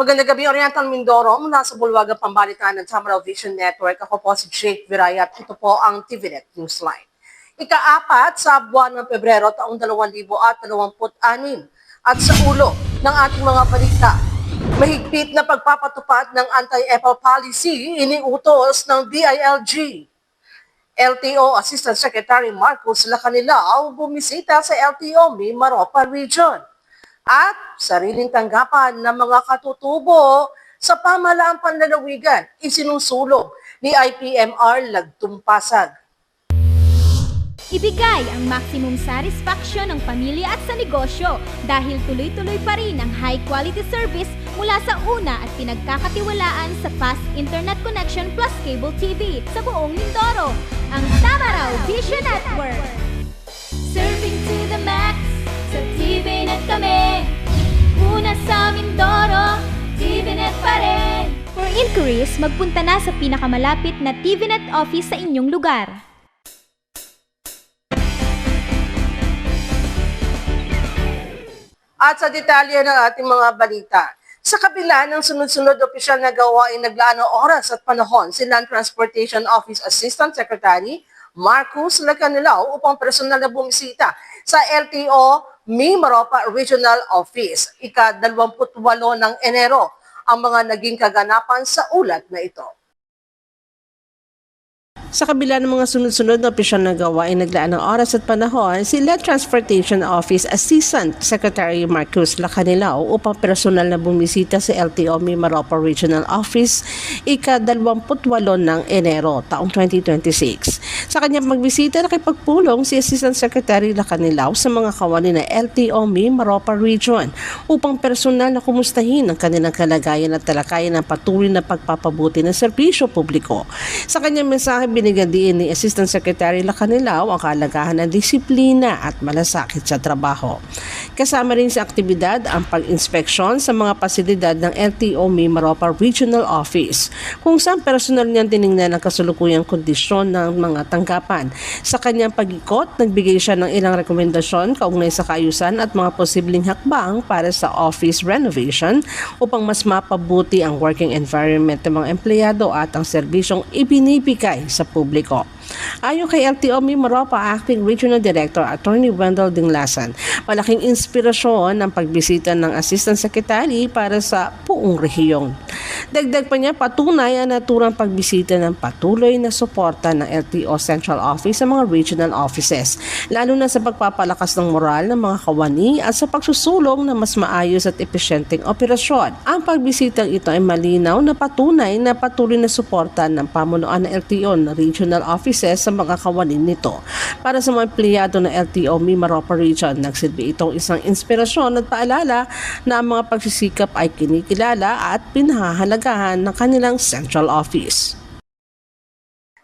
Magandang gabi, Oriental Mindoro, mula sa Bulwagang Pambalitaan ng Tamaraw Vision Network. Ako po si Jake Viraya at ito po ang TVNet Newsline. Ika-4 sa buwan ng Pebrero taong 2026 at sa ulo ng ating mga balita, mahigpit na pagpapatupad ng anti-EPAL policy iniutos ng DILG. LTO Assistant Secretary Marcos Lacanilao bumisita sa LTO Mimaropa Region at sariling tanggapan ng mga katutubo sa pamahalaang panlalawigan isinusulong ni IPMR Lagtumpasag. Ibigay ang maximum satisfaction ng pamilya at sa negosyo dahil tuloy-tuloy pa rin ang high-quality service mula sa una at pinagkakatiwalaan sa fast internet connection plus cable TV sa buong Mindoro, ang Tamaraw Vision Network. Serving to the max, sa TVNet kami. Una sa Mindoro, TVNet pa rin. For inquiries, magpunta na sa pinakamalapit na TVNet office sa inyong lugar. At sa detalye ng ating mga balita, sa kabila ng sunod-sunod opisyal na gawain naglaan ng oras at panahon si Land Transportation Office Assistant Secretary Marcos Lacanilao upang personal na bumisita sa LTO Mimaropa Regional Office. Ika-28 ng Enero ang mga naging kaganapan sa ulat na ito. Sa kabila ng mga sunod-sunod na opisyal na gawain naglaan ng oras at panahon si Land Transportation Office Assistant Secretary Marcos Lacanilao upang personal na bumisita sa LTO Mimaropa Regional Office ika-28 ng Enero taong 2026. Sa kanyang magbisita, nakipagpulong si Assistant Secretary Lacanilao sa mga kawani ng LTO Mimaropa Region upang personal na kumustahin ang kanilang kalagayan at talakayan ng patuloy na pagpapabuti ng serbisyo publiko. Sa kanyang mensahe, binigyan din ni Assistant Secretary Lacanilao ang kahalagahan ng disiplina at malasakit sa trabaho. Kasama rin sa aktibidad ang pag-inspeksyon sa mga pasilidad ng LTO Mimaropa Regional Office kung saan personal niyang tiningnan ang kasalukuyang kondisyon ng mga tanggapan. Sa kanyang pag-ikot, nagbigay siya ng ilang rekomendasyon kaugnay sa kaayusan at mga posibleng hakbang para sa office renovation upang mas mapabuti ang working environment ng mga empleyado at ang serbisyong ibinibigay sa publiko. Ayon kay LTO Mimaropa Acting Regional Director Attorney Wendell Dinglasan, malaking inspirasyon ang pagbisita ng Assistant Secretary para sa buong rehiyon. Dagdag pa niya, patunay ang naturang pagbisita ng patuloy na suporta ng LTO Central Office sa mga regional offices, lalo na sa pagpapalakas ng moral ng mga kawani at sa pagsusulong ng mas maayos at epesyenteng operasyon. Ang pagbisitang ito ay malinaw na patunay na patuloy na suporta ng pamunuan ng LTO na regional offices sa mga kawanin nito. Para sa mga empleyado ng LTO Mimaropa Region, nagsilbi itong isang inspirasyon at paalala na ang mga pagsisikap ay kinikilala at pinahahalagahan ng kanilang central office.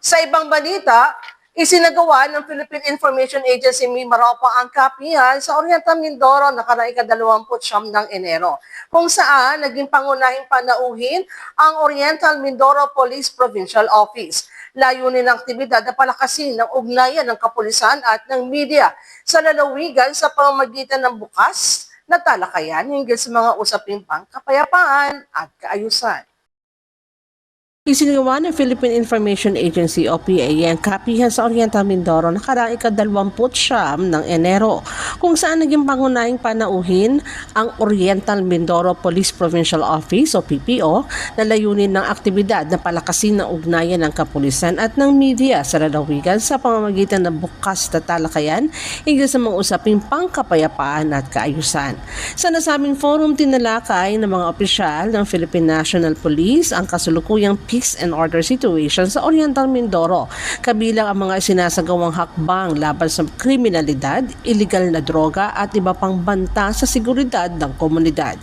Sa ibang balita, isinagawa ng Philippine Information Agency Mimaropa ang kapihan sa Oriental Mindoro nakaraang ika-29 ng Enero, kung saan naging pangunahing panauhin ang Oriental Mindoro Police Provincial Office. Layunin ng aktibidad na palakasin ng ugnayan ng kapulisan at ng media sa lalawigan sa pamamagitan ng bukas na talakayan hinggil sa mga usaping pangkapayapaan at kaayusan. Isinagawa ng Philippine Information Agency o PIA ang kapihan sa Oriental Mindoro nakaraang ika-29 ng Enero, kung saan naging pangunahing panauhin ang Oriental Mindoro Police Provincial Office o PPO na layunin ng aktibidad na palakasin ng ugnayan ng kapulisan at ng media sa lalawigan sa pamamagitan ng bukas na talakayan hinggil sa mga usaping pangkapayapaan at kaayusan. Sa nasabing forum, tinalakay ng mga opisyal ng Philippine National Police ang kasulukuyang peace and order situation sa Oriental Mindoro, kabilang ang mga sinasagawang hakbang laban sa kriminalidad, iligal na droga at iba pang banta sa seguridad ng komunidad.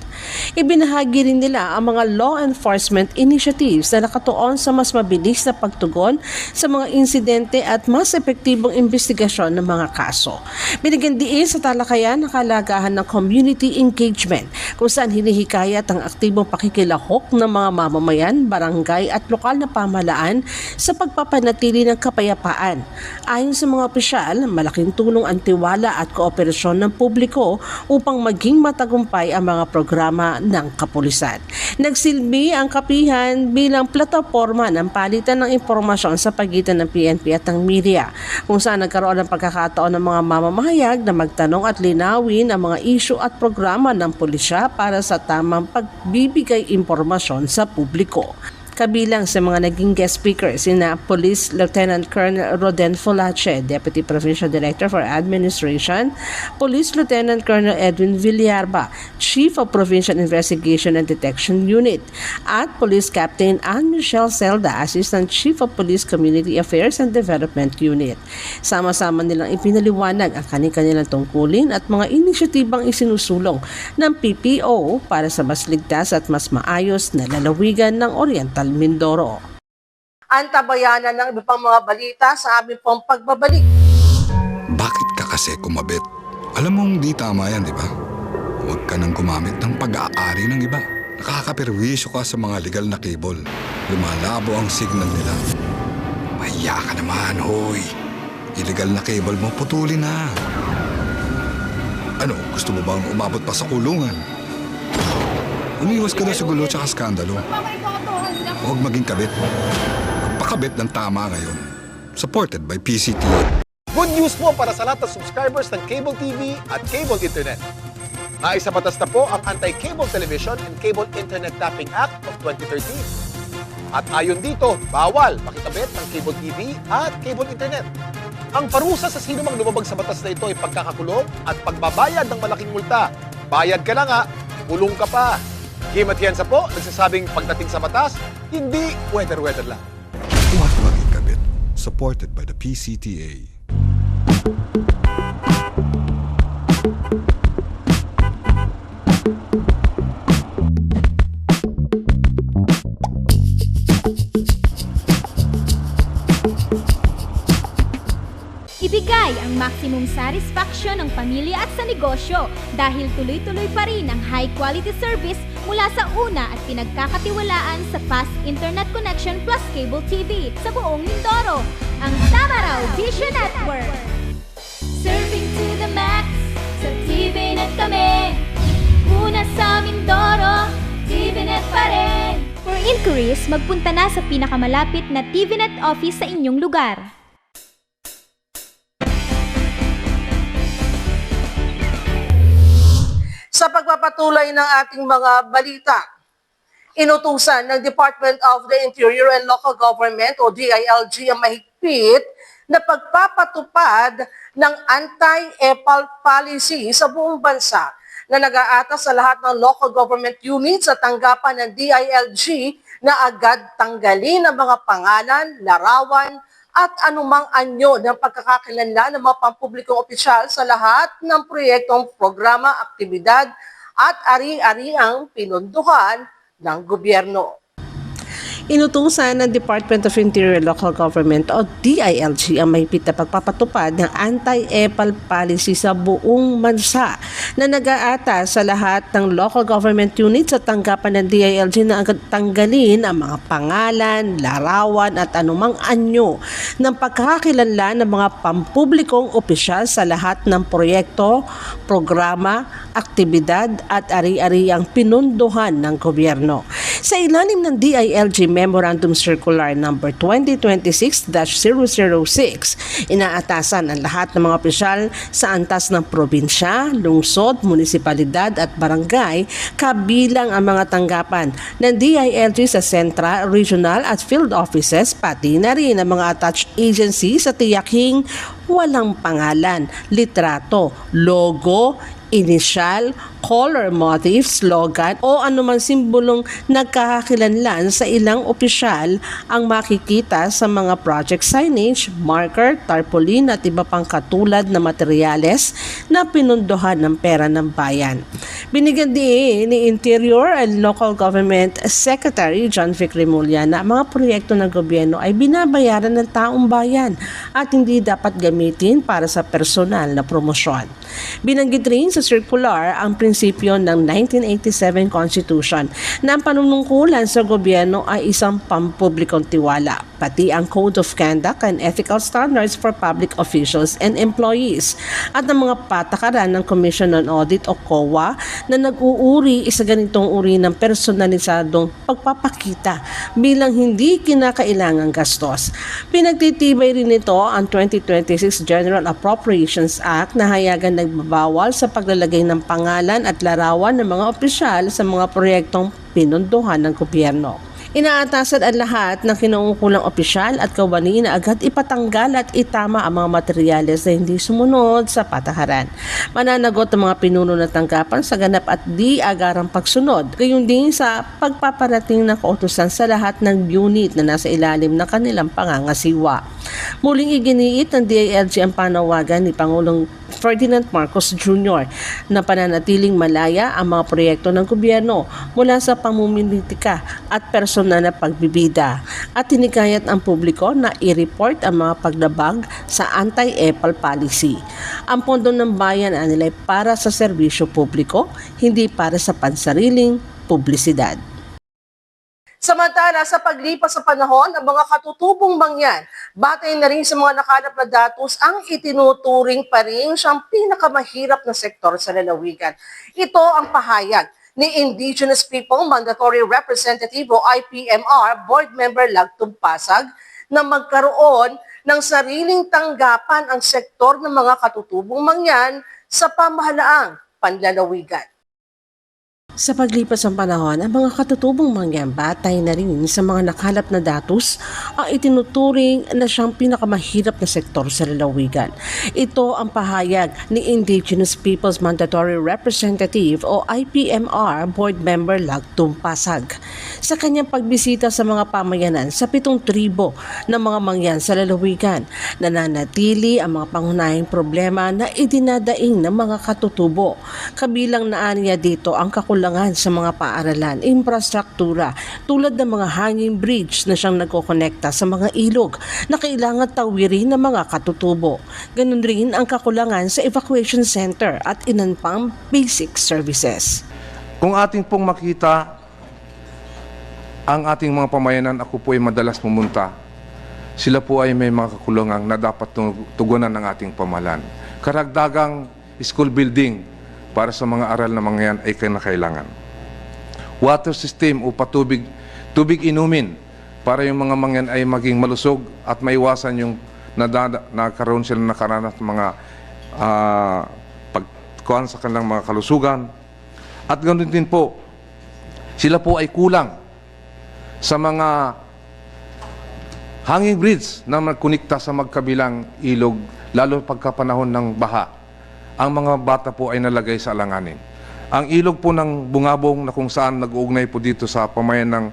Ibinahagi rin nila ang mga law enforcement initiatives na nakatuon sa mas mabilis na pagtugon sa mga insidente at mas epektibong investigasyon ng mga kaso. Binigyan diin sa talakayan ang kahalagahan ng community engagement, kung saan hinihikayat ang aktibong pakikilahok ng mga mamamayan, barangay at lokal na pamahalaan sa pagpapanatili ng kapayapaan. Ayon sa mga opisyal, malaking tulong ang tiwala at kooperasyon ng publiko upang maging matagumpay ang mga programa ng kapulisan. Nagsilbi ang kapihan bilang plataporma ng palitan ng impormasyon sa pagitan ng PNP at ng media, kung saan nagkaroon ng pagkakataon ng mga mamamahayag na magtanong at linawin ang mga issue at programa ng pulisya para sa tamang pagbibigay impormasyon sa publiko. Kabilang sa mga naging guest speakers sina Police Lieutenant Colonel Roden Folache, Deputy Provincial Director for Administration, Police Lieutenant Colonel Edwin Villarba, Chief of Provincial Investigation and Detection Unit, at Police Captain Anne Michelle Zelda, Assistant Chief of Police Community Affairs and Development Unit. Sama-sama nilang ipinaliwanag ang kanilang tungkulin at mga inisyatibang isinusulong ng PPO para sa mas ligtas at mas maayos na lalawigan ng Oriental Mindoro. Antabayanan ng iba pang mga balita sa aming pong pagbabalik. Bakit ka kasi kumabit? Alam mong di tama yan, di ba? Huwag ka nang gumamit ng pag-aari ng iba. Nakakaperwisyo ka sa mga legal na cable. Lumalabo ang signal nila. Mahiya ka naman, hoy. Illegal na cable mo, putulin na. Ano, gusto mo bang umabot pa sa kulungan? Umiwas ka na sa gulo tsaka skandalo. Huwag maging kabit. Magpakabit ng tama ngayon. Supported by PCT. Good news po para sa lahat ng subscribers ng Cable TV at Cable Internet. Naisabatas na po ang Anti-Cable Television and Cable Internet Tapping Act of 2013. At ayon dito, bawal makikabit ng Cable TV at Cable Internet. Ang parusa sa sino mang lumabag sa batas na ito ay pagkakakulong at pagbabayad ng malaking multa. Bayad ka na nga, kulong ka pa. Kim Atienza po, nagsasabing pagdating sa batas, hindi weather-weather lang. Huwag maging kabit. Supported by the PCTA. Ibigay ang maximum satisfaction ng pamilya at sa negosyo dahil tuloy-tuloy pa rin ang high-quality service mula sa una at pinagkakatiwalaan sa fast internet connection plus cable TV sa buong Mindoro, ang Tamaraw Vision Network. Serving to the max, sa TVNet kami. Una sa Mindoro, TVNet pa rin. For inquiries, magpunta na sa pinakamalapit na TVNet office sa inyong lugar. Sa pagpapatuloy ng ating mga balita, inutusan ng Department of the Interior and Local Government o DILG ang mahigpit na pagpapatupad ng anti-EPAL policy sa buong bansa na nag-aatas sa lahat ng local government units sa tanggapan ng DILG na agad tanggalin ang mga pangalan, larawan, at anumang anyo ng pagkakakilanlan ng mga pampublikong opisyal sa lahat ng proyektong programa, aktibidad at ari-ariang pinunduhan ng gobyerno. Inutusan ng Department of Interior and Local Government o DILG ang mahigpit na pagpapatupad ng anti-EPAL policy sa buong bansa na nag-aatas sa lahat ng local government units sa tanggapan ng DILG na agad tanggalin ang mga pangalan, larawan at anumang anyo ng pagkakakilanlan ng mga pampublikong opisyal sa lahat ng proyekto, programa, aktibidad at ari-ariang pinunduhan ng gobyerno. Sa ilalim ng DILG Memorandum Circular No. 2026-006, inaatasan ang lahat ng mga opisyal sa antas ng probinsya, lungsod, munisipalidad at barangay kabilang ang mga tanggapan ng DILG sa central, regional at field offices pati na rin ang mga attached agency sa tiyaking walang pangalan, litrato, logo, inisyal, color motif, slogan o anumang simbolong nagkakakilanlan sa ilang opisyal ang makikita sa mga project signage, marker, tarpaulin at iba pang katulad na materyales na pinunduhan ng pera ng bayan. Binigyan din ni Interior and Local Government Secretary John Vic Remulla na ang mga proyekto ng gobyerno ay binabayaran ng taong bayan at hindi dapat gamitin para sa personal na promosyon. Binanggit rin sa circular ang prinsipyo ng 1987 Constitution na ang panunungkulan sa gobyerno ay isang pampublikong tiwala, pati ang Code of Conduct and Ethical Standards for Public Officials and Employees at ang mga patakaran ng Commission on Audit o COA na nag-uuri sa ganitong uri ng personalisadong pagpapakita bilang hindi kinakailangang gastos. Pinagtitibay rin nito ang 2026 General Appropriations Act na hayagan nagbabawal sa paglalagay ng pangalan at larawan ng mga opisyal sa mga proyektong pinunduhan ng gobyerno. Inaatasan ang lahat ng kinauukulang opisyal at kawani na agad ipatanggal at itama ang mga materyales na hindi sumunod sa patakaran. Mananagot ang mga pinuno na tanggapan sa ganap at di agarang pagsunod, gayon din sa pagpaparating ng kautusan sa lahat ng unit na nasa ilalim ng kanilang pangangasiwa. Muling iginiit ng DILG ang panawagan ni Pangulong Ferdinand Marcos Jr. na pananatiling malaya ang mga proyekto ng gobyerno mula sa pamumulitika at personal na pagbibida at tinikayat ang publiko na i-report ang mga paglabag sa anti-EPAL policy. Ang pondo ng bayan ay para sa serbisyo publiko, hindi para sa pansariling publisidad. Samantala, sa paglipas sa panahon, ang mga katutubong mangyan, batay na rin sa mga nakalap na datos, ang itinuturing pa rin siyang pinakamahirap na sektor sa lalawigan. Ito ang pahayag ni Indigenous People Mandatory Representative o IPMR Board Member Lagtub Pasag na magkaroon ng sariling tanggapan ang sektor ng mga katutubong mangyan sa pamahalaang panlalawigan. Sa paglipas ng panahon, ang mga katutubong mangyan batay na rin sa mga nakalap na datos ang itinuturing na siyang pinakamahirap na sektor sa lalawigan. Ito ang pahayag ni Indigenous Peoples Mandatory Representative o IPMR Board Member Lagtub Pasag sa kanyang pagbisita sa mga pamayanan sa 7 tribo ng mga mangyan sa lalawigan. Nananatili ang mga pangunahing problema na idinadaing ng mga katutubo. Kabilang na niya dito ang kakulangan sa mga paaralan, infrastruktura tulad ng mga hanging bridge na siyang nagkokonekta sa mga ilog na kailangan tawirin ng mga katutubo. Ganun rin ang kakulangan sa evacuation center at ilan pang basic services. Kung ating pong makita ang ating mga pamayanan, ako po ay madalas pumunta. Sila po ay may mga kakulangan na dapat tugunan ng ating pamahalaan. Karagdagang school building para sa mga aral na mga yan ay kinakailangan. Water system o tubig inumin para yung mga mangyan ay maging malusog at maiwasan yung nagkaroon sila nakaranas ng mga pagkuhan sa kanilang mga kalusugan. At ganoon din po, sila po ay kulang sa mga hanging bridge na magkunikta sa magkabilang ilog, lalo pagkapanahon ng baha. Ang mga bata po ay nalagay sa alanganin. Ang ilog po ng Bungabong na kung saan nag-uugnay po dito sa pamayan ng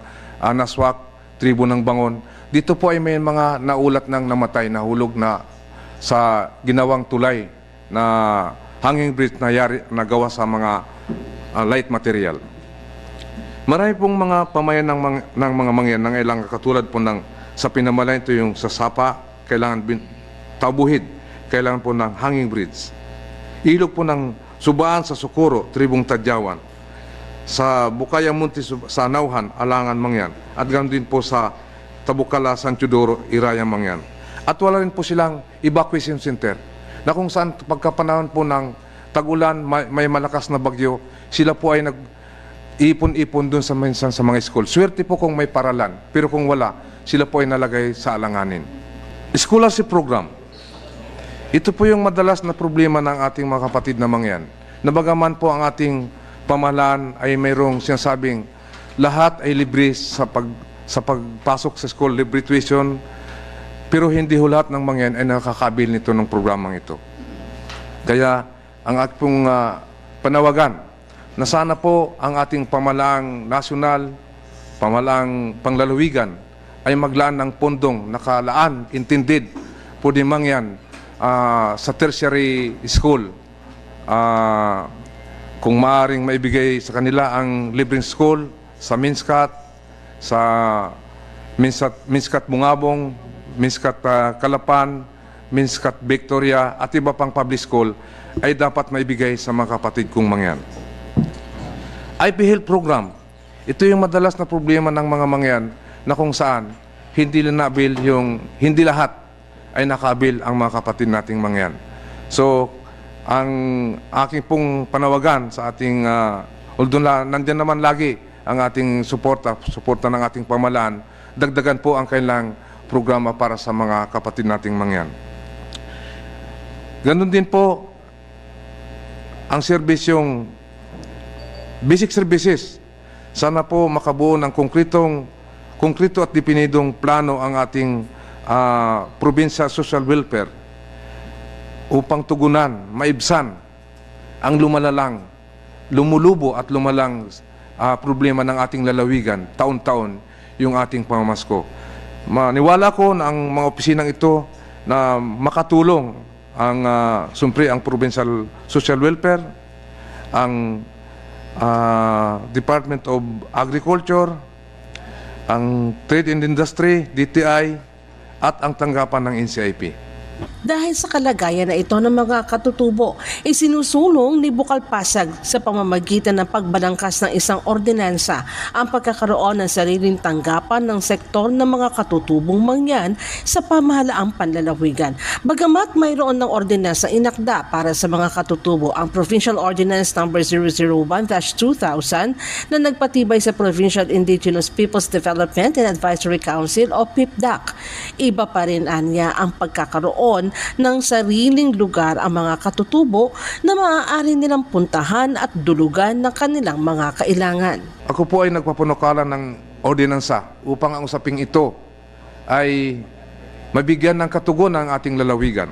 Naswak, tribo ng Bangon, dito po ay may mga naulat ng namatay na hulog na sa ginawang tulay na hanging bridge na gawa sa mga light material. Marami pong mga pamayan ng mga mangyan na kailangan katulad po ng sa Pinamalayan, ito yung sa Sapa, kailangan Tabuhid, kailangan po ng hanging bridge. Ilog po ng Subaan sa Socorro, tribong Tadyawan. Sa Bukaya Munti, sa Nauhan, Alangan, Mangyan. At ganoon din po sa Tabukala, San Teodoro, Iraya, Mangyan. At wala rin po silang evacuation center na kung saan pagkapanahon po ng tag-ulan, may malakas na bagyo, sila po ay nag-ipon-ipon dun sa mga school. Swerte po kung may paralan, pero kung wala, sila po ay nalagay sa alanganin. Scholarship program. Ito po yung madalas na problema ng ating mga kapatid na mangyan. Nabagaman po ang ating pamahalaan ay mayroong sinasabing lahat ay libre sa pagpasok sa school, libre tuition, pero hindi ho lahat ng mangyan ay nakakabil nito ng programang ito. Kaya ang ating panawagan na sana po ang ating pamahalaang nasyonal, pamahalaang panglalawigan ay maglaan ng pondong nakalaan, intended po di mangyan sa tertiary school. Kung maaaring maibigay sa kanila ang libreng school sa Minskat, sa Minskat Bungabong, Minskat Kalapan, Minskat Victoria at iba pang public school ay dapat maibigay sa mga kapatid kong mangyan. IP Health Program, ito yung madalas na problema ng mga mangyan na kung saan hindi lahat ay nakabil ang mga kapatid nating mangyan. So, ang aking pong panawagan sa ating, although nandyan naman lagi ang ating suporta ng ating pamahalaan, dagdagan po ang kailang programa para sa mga kapatid nating mangyan. Ganon din po ang serbisyong basic services. Sana po makabuo ng konkrito at definidong plano ang ating probinsya social welfare upang tugunan, maibsan ang lumulubo at lumalang problema ng ating lalawigan, taon-taon yung ating pamamasko. Maniwala ko na ang mga opisinang ito na makatulong ang siyempre ang Provincial Social Welfare, ang Department of Agriculture, ang Trade and Industry, DTI, at ang tanggapan ng NCIP. Dahil sa kalagayan na ito ng mga katutubo, isinusulong ni Bukal Pasag sa pamamagitan ng pagbalangkas ng isang ordinansa ang pagkakaroon ng sariling tanggapan ng sektor ng mga katutubong mangyan sa pamahalaang panlalawigan. Bagamat mayroon ng ordinansa inakda para sa mga katutubo, ang Provincial Ordinance No. 001-2000 na nagpatibay sa Provincial Indigenous Peoples Development and Advisory Council o PIPDAC. Iba pa rin anya ang pagkakaroon ng sariling lugar ang mga katutubo na maaari nilang puntahan at dulugan ng kanilang mga kailangan. Ako po ay nagpapanukala ng ordinansa upang ang usaping ito ay mabigyan ng katugunan ang ating lalawigan.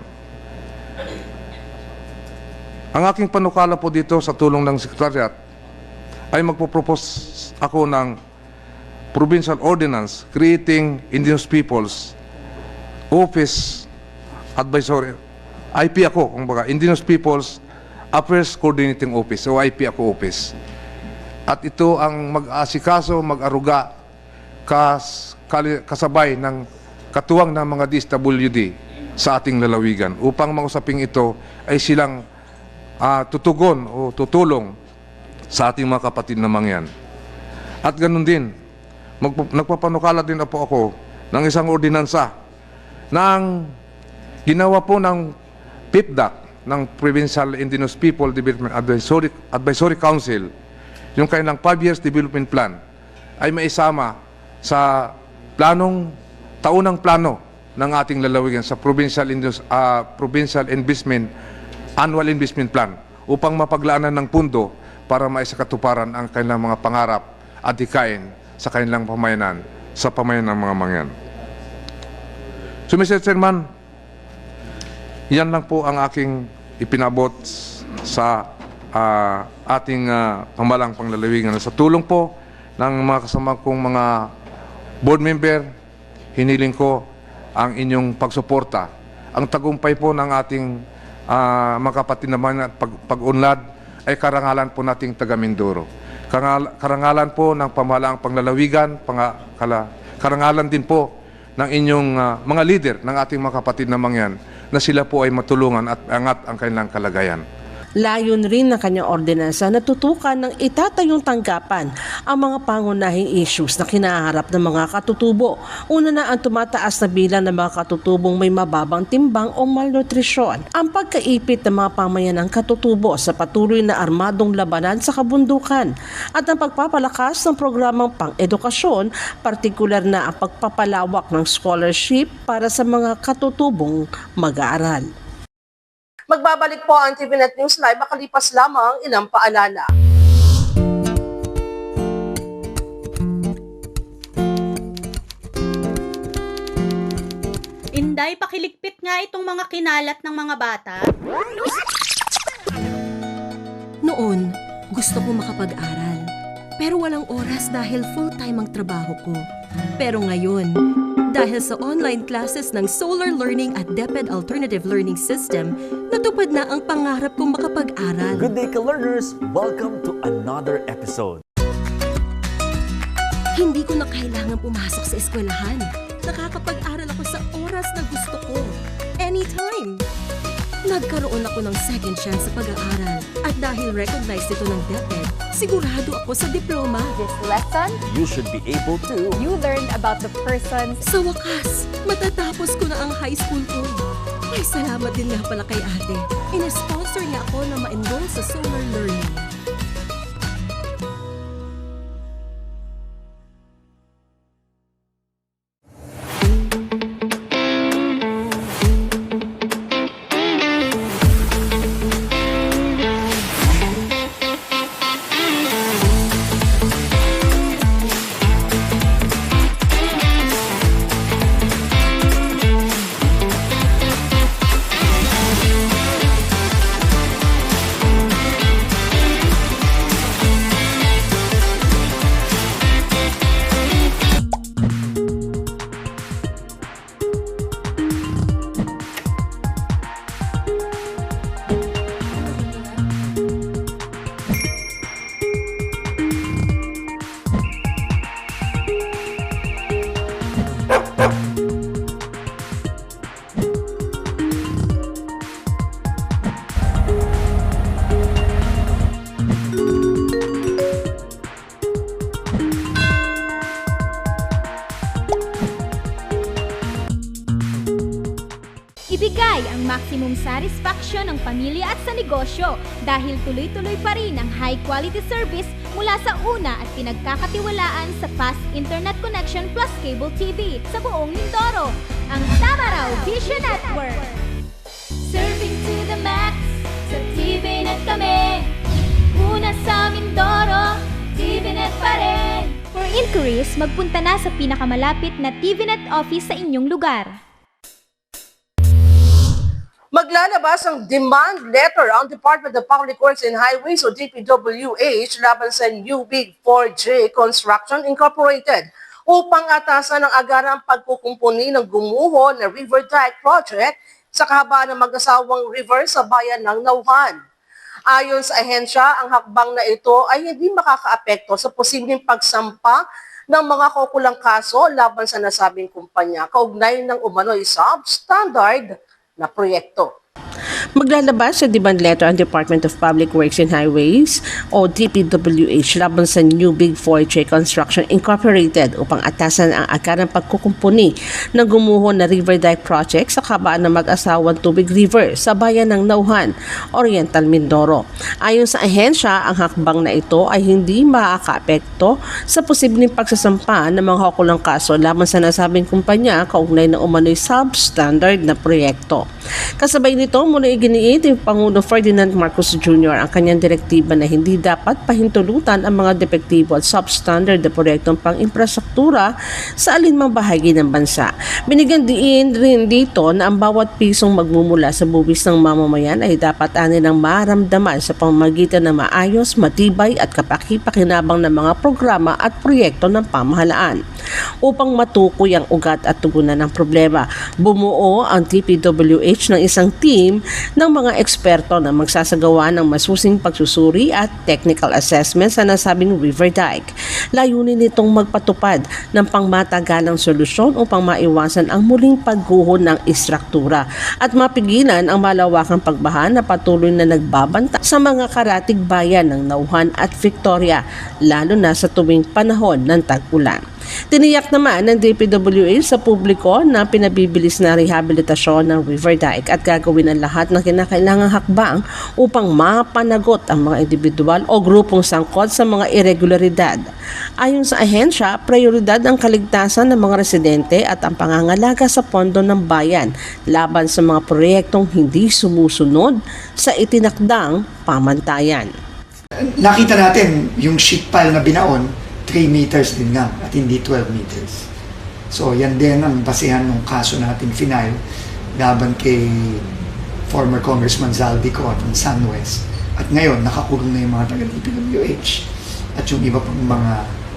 Ang aking panukala po dito sa tulong ng Secretariat ay magpo-propose ako ng Provincial Ordinance creating Indigenous Peoples Office Advisory, IP ako, kumbaga, Indigenous Peoples Affairs Coordinating Office, o IP ako office. At ito ang mag-asikaso, mag-aruga, kasabay ng katuwang ng mga DSWD sa ating lalawigan upang mausaping ito ay silang tutugon o tutulong sa ating mga kapatid na mangyan. At ganun din, nagpapanukala din po ako ng isang ordinansa ng ginawa po ng PIPDAC, ng Provincial Indigenous People Development Advisory Council, yung kanilang 5 years development plan, ay maisama sa taunang plano ng ating lalawigan sa Provincial Annual Investment Plan upang mapaglaanan ng pundo para maisakatuparan ang kanilang mga pangarap at hikain sa kanilang pamayanan, sa pamayanan ng mga mangyan. So, Mr. Chairman, yan lang po ang aking ipinabot sa ating pamahalang panglalawigan. Sa tulong po ng mga kasama kong mga board member, hiniling ko ang inyong pagsuporta. Ang tagumpay po ng ating mga kapatid naman at pag-unlad ay karangalan po nating taga Mindoro. Karangalan po ng pamahalaang panglalawigan, karangalan din po ng inyong mga leader ng ating mga kapatid na mangyan na sila po ay matulungan at angat ang kanilang kalagayan. Layon rin ng kanyang ordinansa na tutukan ng itatayong tanggapan ang mga pangunahing issues na kinaharap ng mga katutubo. Una na ang tumataas na bilang ng mga katutubong may mababang timbang o malnutrisyon. Ang pagkaipit ng mga pamayanang katutubo sa patuloy na armadong labanan sa kabundukan. At ang pagpapalakas ng programang pang-edukasyon, partikular na ang pagpapalawak ng scholarship para sa mga katutubong mag-aaral. Magbabalik po ang TVNet News Live makalipas lamang ilang paalala. Inday, pakiligpit nga itong mga kinalat ng mga bata. Noon, gusto ko makapag-aral. Pero walang oras dahil full-time ang trabaho ko. Pero ngayon, dahil sa online classes ng Solar Learning at DepEd Alternative Learning System, natupad na ang pangarap kong makapag-aral. Good day, ka-learners! Welcome to another episode. Hindi ko na kailangan pumasok sa eskwelahan. Nakakapag-aral ako sa oras na gusto ko. anytime. Nagkaroon ako ng second chance sa pag-aaral at dahil recognized ito ng DepEd, sigurado ako sa diploma. This lesson, You should be able to. you learned about the persons. Sa wakas, matatapos ko na ang high school ko. Ay, salamat din nga pala kay ate. In-sponsor niya ako na ma-enroll sa Solar Learning. Ibigay ang maximum satisfaction ng pamilya at sa negosyo dahil tuloy-tuloy pa rin ang high-quality service mula sa una at pinagkakatiwalaan sa fast internet connection plus cable TV sa buong Mindoro, ang Tamaraw Vision Network. Serving to the max, sa TVNet kami. Una sa Mindoro, TVNet pa rin. For inquiries, magpunta na sa pinakamalapit na TVNet office sa inyong lugar. Maglalabas ang demand letter ang Department of Public Works and Highways o DPWH laban sa New Big 4J Construction Incorporated upang atasan ang agarang pagkukumpuni ng gumuho na River Dike Project sa kahabaan ng mag-asawang river sa bayan ng Nauhan. Ayon sa ahensya, ang hakbang na ito ay hindi makakaapekto sa posibleng pagsampa ng mga kukulang kaso laban sa nasabing kumpanya kaugnay ng umano'y substandard na proyekto. Maglalabas sa demand letter ang Department of Public Works and Highways o DPWH laban sa New Big 4J Construction Incorporated upang atasan ang agarang pagkukumpuni ng gumuho na River Dike Project sa kabaan ng mag-asawang Tubig River sa bayan ng Nauhan, Oriental Mindoro. Ayon sa ahensya, ang hakbang na ito ay hindi makakaapekto sa posibleng pagsasampa ng mga kukulang kaso laban sa nasabing kumpanya kaugnay ng umano'y substandard na proyekto. Kasabay nito, muna iginiit ni Pangulo Ferdinand Marcos Jr. ang kanyang direktiba na hindi dapat pahintulutan ang mga depektibo at substandard na proyektong pang-infrastruktura sa alinmang bahagi ng bansa. Binigyan diin rin dito na ang bawat pisong magmumula sa buwis ng mamamayan ay dapat anilang maramdaman sa pamamagitan ng maayos, matibay at kapaki-pakinabang ng mga programa at proyekto ng pamahalaan. Upang matukoy ang ugat at tugunan ng problema, bumuo ang DPWH ng isang team ng mga eksperto na magsasagawa ng masusing pagsusuri at technical assessment sa nasabing River Dike. Layunin nitong magpatupad ng pangmatagalang solusyon upang maiwasan ang muling pagguho ng istruktura at mapigilan ang malawakang pagbaha na patuloy na nagbabanta sa mga karatig bayan ng Nauhan at Victoria, lalo na sa tuwing panahon ng tag-ulan. Tiniyak naman ng DPWH sa publiko na pinabibilis na rehabilitasyon ng River Dike at gagawin ang lahat ng kinakailangang hakbang upang mapanagot ang mga individual o grupong sangkot sa mga irregularidad. Ayon sa ahensya, prioridad ang kaligtasan ng mga residente at ang pangangalaga sa pondo ng bayan laban sa mga proyektong hindi sumusunod sa itinakdang pamantayan. Nakita natin yung sheet pile na binaon, 3 meters din nga at hindi 12 meters. So yan din ang basehan ng kaso nating final laban kay former Congressman Zaldico at ng SunWest. At ngayon, nakakulong na yung mga taga-DPWH at yung iba pang mga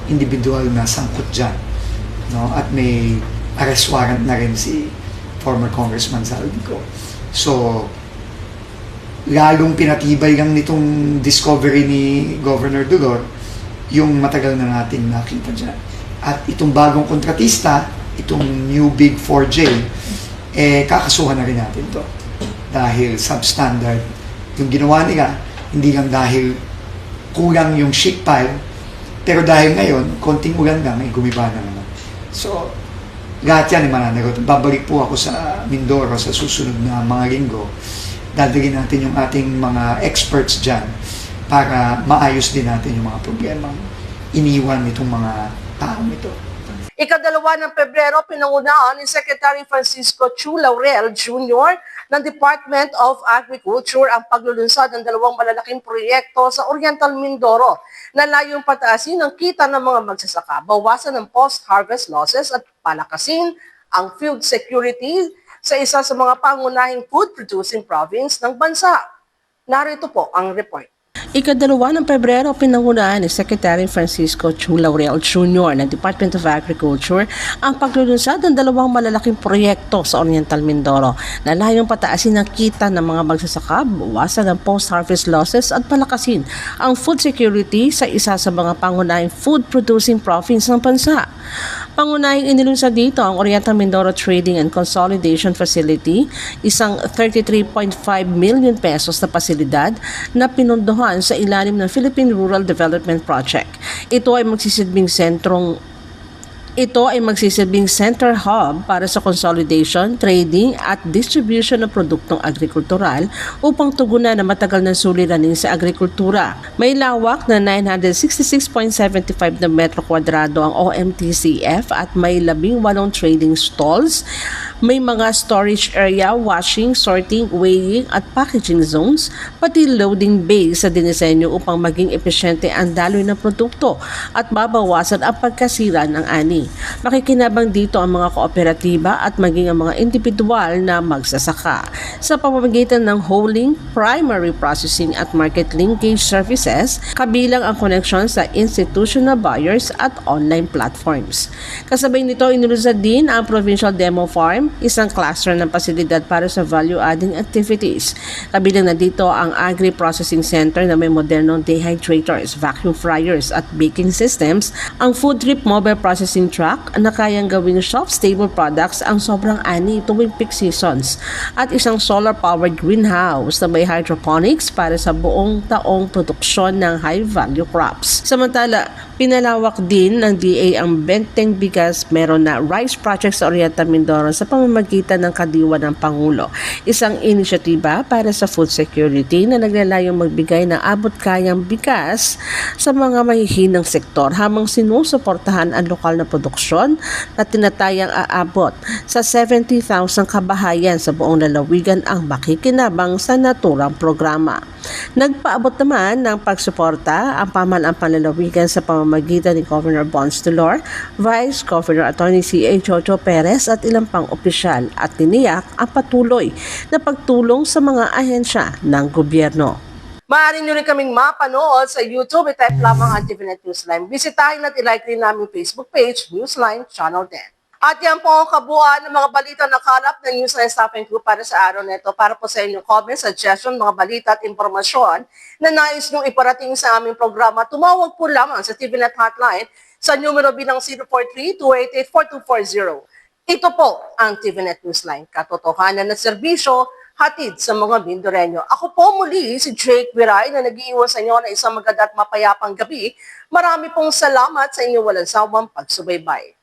individual na sangkot dyan. No? At may arrest warrant na rin si former Congressman Zaldico. So, lalong pinatibay lang nitong discovery ni Governor Dulor yung matagal na natin nakita dyan. At itong bagong kontratista, itong New Big 4J, kakasuhan na rin natin to. Dahil substandard yung ginawa nila, hindi lang dahil kulang yung sheet pile, pero dahil ngayon, konting ulan lang, ay gumiba na naman. So, lahat yan ay mananagot. Babalik po ako sa Mindoro sa susunod na mga linggo. Dadalhin natin yung ating mga experts dyan para maayos din natin yung mga problemang iniwan nitong mga taong ito. Ika-2 ng Pebrero, pinangunahan ni Secretary Francisco Chu Laurel Jr. ng Department of Agriculture ang paglulunsad ng 2 malalaking proyekto sa Oriental Mindoro na layong pataasin ang kita ng mga magsasaka, bawasan ng post-harvest losses at palakasin ang food security sa isa sa mga pangunahing food-producing province ng bansa. Narito po ang report. Ika-2 ng Pebrero, pinangunahan ni Secretary Francisco Chu Laurel Jr. ng Department of Agriculture ang paglulunsad ng 2 malalaking proyekto sa Oriental Mindoro na layong pataasin ang kita ng mga magsasaka, bawasan ang post-harvest losses at palakasin ang food security sa isa sa mga pangunahing food-producing province ng bansa. Pangunahing inilunsad dito ang Oriental Mindoro Trading and Consolidation Facility, isang 33.5 million pesos na pasilidad na pinunduhan sa ilalim ng Philippine Rural Development Project. Ito ay magsisilbing center hub para sa consolidation, trading at distribution ng produktong agrikultural upang tugunan ang matagal na suliranin sa agrikultura. May lawak na 966.75 na metro kwadrado ang OMTCF at may 18 trading stalls. May mga storage area, washing, sorting, weighing at packaging zones, pati loading bay sa dinisenyo upang maging epesyente ang daloy ng produkto at mabawasan ang pagkasira ng ani. Makikinabang dito ang mga kooperatiba at maging ang mga individual na magsasaka. Sa pamamagitan ng hauling, primary processing at market linkage services, kabilang ang koneksyon sa institutional buyers at online platforms. Kasabay nito, inilunsad din ang Provincial Demo Farm, isang cluster ng pasilidad para sa value-adding activities. Kabilang na dito ang Agri-Processing Center na may modernong dehydrators, vacuum fryers at baking systems, ang Food Trip Mobile Processing Truck na kayang gawing shelf-stable products ang sobrang ani tuwing peak seasons, at isang solar-powered greenhouse na may hydroponics para sa buong taong produksyon ng high-value crops. Samantala, pinalawak din ng DA ang benteng bigas meron na rice project sa Oriental Mindoro sa pamamagitan ng kadiwa ng Pangulo. Isang inisyatiba para sa food security na naglalayong magbigay ng abot-kayang bigas sa mga mahihinang sektor habang sinusuportahan ang lokal na produksyon na tinatayang aabot sa 70,000 kabahayan sa buong lalawigan ang makikinabang sa naturang programa. Nagpaabot naman ng pagsuporta ang pamahalaang panlalawigan sa pamamagitan ni Governor Bons Tulor, Vice Governor Atty. C.A. Jojo Perez at ilang pang opisyal at tiniyak ang patuloy na pagtulong sa mga ahensya ng gobyerno. Maaari nyo rin kaming mapanood sa YouTube. I-type lamang ang TVNet Newsline. Bisitahin at i-like rin namin Facebook page, Newsline Channel 10. At yan po ang kabuuan ng mga balita na kalap ng Newsline Staff and Crew para sa araw na ito. Para po sa inyong comments, suggestion, mga balita at impormasyon na nais nyong iparating sa aming programa, tumawag po lamang sa TVNet Hotline sa numero bilang 043-288-4240. Ito po ang TVNet Newsline, katotohanan na serbisyo, hatid sa mga Mindoreño. Ako po muli si Jake Viray na nag-iiwan sa inyo na isang maganda at mapayapang gabi. Marami pong salamat sa inyong walang sawang pagsubaybay.